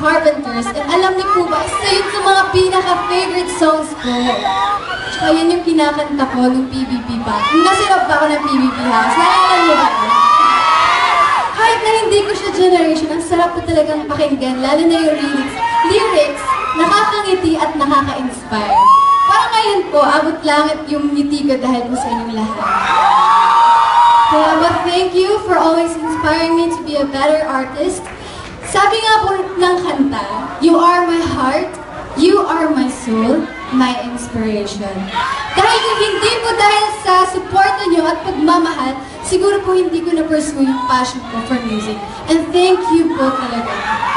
Carpenters. And alam niyo po ba, isa yun sa mga pinaka-favorite songs ko. Tsaka yan yung kinakanta ko nung PBB pa. Nung nasirap pa ako ng PBB House. Naalala niyo ba? Kahit na hindi ko siya generation, ang sarap ko talagang pakinggan, lalo na yung lyrics, nakakangiti at nakaka-inspire. Parang ngayon po, abot langit yung ngiti ko dahil po sa inyong lahat. Kaya but thank you for always inspiring me to be a better artist. Sabi nga po ng kanta, you are my heart, you are my soul, my inspiration. Dahil hindi po dahil sa suporta nyo at pagmamahal, siguro po hindi ko na-pursue yung passion ko for music. And thank you po talaga.